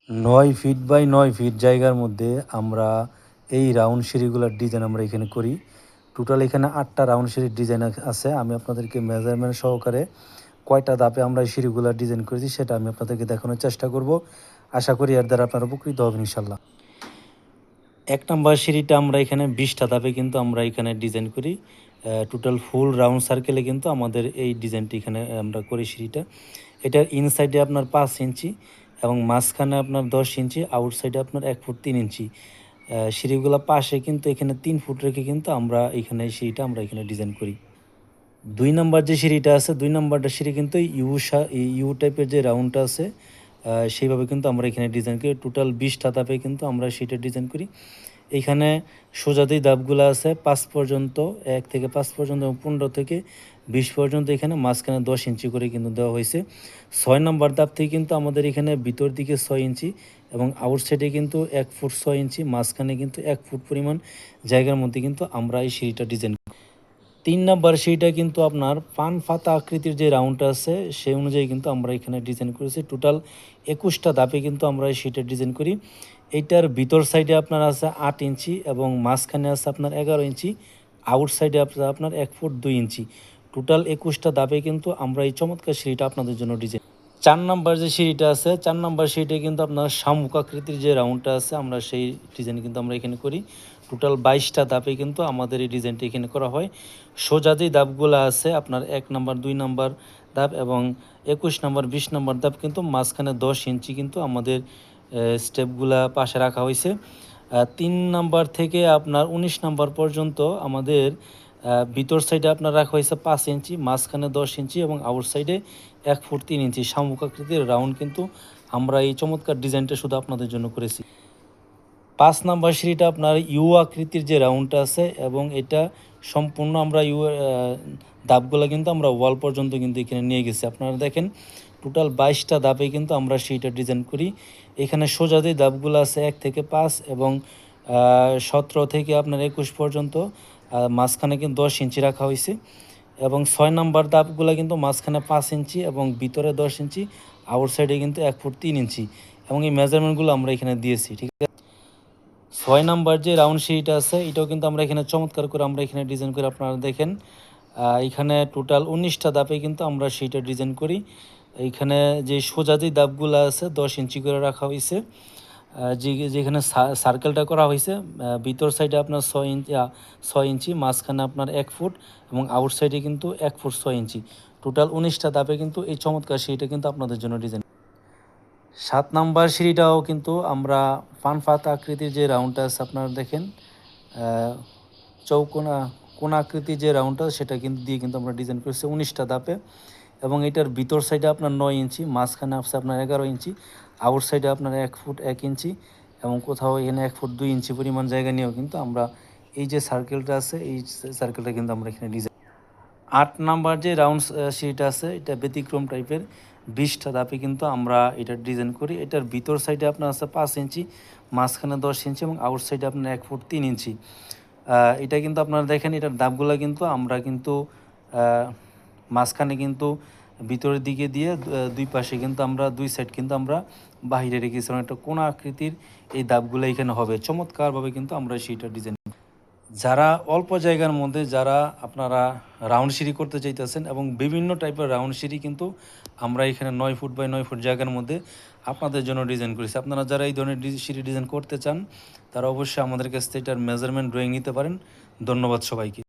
9 feet by 9 fit জায়গার মধ্যে আমরা এই রাউন্ড সিঁড়িগুলোর ডিজাইন আমরা এখানে করি। টোটাল এখানে 8টা রাউন্ড সিঁড়ির ডিজাইন আছে। আমি আপনাদেরকে মেজারমেন্ট সহকারে কয়টা ধাপে আমরা এই সিঁড়িগুলার ডিজাইন করেছি সেটা আমি আপনাদেরকে দেখানোর চেষ্টা করব। আশা করি এর দ্বারা আপনারা উপকৃত হবেন ইনশাল্লাহ। 1 নাম্বার সিঁড়িটা আমরা এখানে 20টা ধাপে কিন্তু আমরা এখানে ডিজাইন করি। টোটাল ফুল রাউন্ড সার্কেলে কিন্তু আমাদের এই ডিজাইনটি এখানে আমরা করি সিঁড়িটা। এটার ইনসাইডে আপনার 5 ইঞ্চি এবং মাঝখানে আপনার 10 ইঞ্চি, আউটসাইডে আপনার 1 ফুট 3 ইঞ্চি। সিঁড়িগুলো পাশে কিন্তু এখানে 3 ফুট রেখে কিন্তু আমরা এখানে সিঁড়িটা আমরা এখানে ডিজাইন করি। 2 নাম্বার যে সিঁড়িটা আছে, 2 নাম্বারটা সিঁড়ি কিন্তু ইউ টাইপের যে রাউন্ডটা আছে সেইভাবে কিন্তু আমরা এখানে ডিজাইন করি। টোটাল 20টা ধাপে কিন্তু আমরা সিঁড়িটা ডিজাইন করি। এইখানে সোজা যেই ধাপগুলো আছে 5 পর্যন্ত, 1 থেকে 5 পর্যন্ত এবং 15 থেকে 20 পর্যন্ত এখানে মাঝখানে 10 ইঞ্চি করে কিন্তু দেওয়া হয়েছে। 6 নাম্বার ধাপ থেকে কিন্তু আমাদের এখানে ভিতর দিকে 6 ইঞ্চি এবং আউটসাইডে কিন্তু 1 ফুট 6 ইঞ্চি, মাঝখানে কিন্তু 1 ফুট পরিমাণ জায়গার মধ্যে কিন্তু আমরা এই সিঁড়িটা ডিজাইন করি। 3 নাম্বার সিঁড়িটা কিন্তু আপনার পান পাতা আকৃতির যে রাউন্ডটা আছে সেই অনুযায়ী কিন্তু আমরা এখানে ডিজাইন করেছি। টোটাল 21টা ধাপে কিন্তু আমরা এই সিঁড়িটা ডিজাইন করি। এইটার ভিতর সাইডে আপনার আছে 8 ইঞ্চি এবং মাঝখানে আছে আপনার 11 ইঞ্চি, আউটসাইডে আপনার 1 ফুট 2 ইঞ্চি। টোটাল 21টা ধাপে কিন্তু আমরা এই চমৎকার সিঁড়িটা আপনাদের জন্য ডিজাইন। 4 নাম্বার যে সিঁড়িটা আছে, 4 নাম্বার সিঁড়িটা কিন্তু আপনার শামুক আকৃতির যে রাউন্ডটা আছে আমরা সেই ডিজাইন কিন্তু আমরা এখানে করি। টোটাল 22টা ধাপে কিন্তু আমাদের এই ডিজাইনটা এখানে করা হয়। সোজা যে ধাপগুলো আছে আপনার 1 নাম্বার, 2 নাম্বার ধাপ এবং 21 নাম্বার, 20 নাম্বার ধাপ কিন্তু মাঝখানে 10 ইঞ্চি কিন্তু আমাদের স্টেপগুলা পাশে রাখা হয়েছে। 3 নাম্বার থেকে আপনার 19 নাম্বার পর্যন্ত আমাদের ভিতর সাইডে আপনার রাখা হয়েছে 5 ইঞ্চি, মাঝখানে 10 ইঞ্চি এবং আউট সাইডে 1 ফুট 3 ইঞ্চি শামুক আকৃতির রাউন্ড কিন্তু আমরা এই চমৎকার ডিজাইনটা শুধু আপনাদের জন্য করেছি। 5 নাম্বার সিঁড়িটা আপনার ইউ আকৃতির যে রাউন্ডটা আছে এবং এটা সম্পূর্ণ আমরা ধাপগুলো কিন্তু আমরা ওয়াল পর্যন্ত কিন্তু এখানে নিয়ে গেছি। আপনারা দেখেন টোটাল 22টা ধাপে কিন্তু আমরা সিঁড়িটা ডিজাইন করি। এখানে সোজা যে ধাপগুলো আছে 1 থেকে 5 এবং 17 থেকে আপনার 21 পর্যন্ত, মাঝখানে কিন্তু 10 ইঞ্চি রাখা হয়েছে এবং 6 নাম্বার ধাপগুলো কিন্তু মাঝখানে 5 ইঞ্চি এবং ভিতরে 10 ইঞ্চি, আউটসাইডে কিন্তু 1 ফুট 3 ইঞ্চি এবং এই মেজারমেন্টগুলো আমরা এখানে দিয়েছি। ঠিক আছে। 6 নাম্বার যে রাউন্ড সিঁড়িটা আছে এটাও কিন্তু আমরা এখানে চমৎকার করে আমরা এখানে ডিজাইন করে আপনারা দেখেন। এখানে টোটাল 19টা ধাপে কিন্তু আমরা সিঁড়িটা ডিজাইন করি। এইখানে যে সোজা যে ধাপগুলো আছে 10 ইঞ্চি করে রাখা হয়েছে। যেখানে সার্কেলটা করা হয়েছে ভিতর সাইডে আপনার 6 ইঞ্চি, মাঝখানে আপনার 1 ফুট এবং আউট সাইডে কিন্তু 1 ফুট 6 ইঞ্চি। টোটাল 19টা ধাপে কিন্তু এই চমৎকার সিঁড়িটা কিন্তু আপনাদের জন্য ডিজাইন। 7 নাম্বার সিঁড়িটাও কিন্তু আমরা পান পাতা আকৃতির যে রাউন্ডটা আছে আপনারা দেখেন, চৌকোনা কোনা আকৃতির যে রাউন্ডটা সেটা কিন্তু দিয়ে কিন্তু আমরা ডিজাইন করেছি 19টা ধাপে এবং এটার ভিতর সাইডে আপনার 9 ইঞ্চি, মাঝখানে আছে আপনার 11 ইঞ্চি, আউট সাইডে আপনার 1 ফুট 1 ইঞ্চি এবং কোথাও এখানে 1 ফুট 2 ইঞ্চি পরিমাণ জায়গা নিয়েও কিন্তু আমরা এই যে সার্কেলটা আছে এই সার্কেলটা কিন্তু আমরা এখানে ডিজাইন। 8 নাম্বার যে রাউন্ড সিঁড়িটা আছে এটা ব্যতিক্রম টাইপের, 20টা ধাপে কিন্তু আমরা এটা ডিজাইন করি। এটার ভিতর সাইডে আপনার আছে 5 ইঞ্চি, মাঝখানে 10 ইঞ্চি এবং আউট সাইডে আপনার 1 ফুট 3 ইঞ্চি। এটা কিন্তু আপনারা দেখেন এটার ধাপগুলো কিন্তু আমরা কিন্তু মাঝখানে কিন্তু ভিতরের দিকে দিয়ে দুই পাশে কিন্তু আমরা দুই সাইড কিন্তু আমরা বাহিরে রেখেছিলাম। একটা কোণা আকৃতির এই ধাপগুলো এখানে হবে চমৎকারভাবে কিন্তু আমরা সেইটা ডিজাইন। যারা অল্প জায়গার মধ্যে যারা আপনারা রাউন্ড সিঁড়ি করতে চাইতেছেন এবং বিভিন্ন টাইপের রাউন্ড সিঁড়ি কিন্তু আমরা এখানে 9 ফুট বাই 9 ফুট জায়গার মধ্যে আপনাদের জন্য ডিজাইন করেছি। আপনারা যারা এই ধরনের সিঁড়ি ডিজাইন করতে চান তারা অবশ্যই আমাদের কাছ থেকে এটার মেজারমেন্ট ড্রয়িং নিতে পারেন। ধন্যবাদ সবাইকে।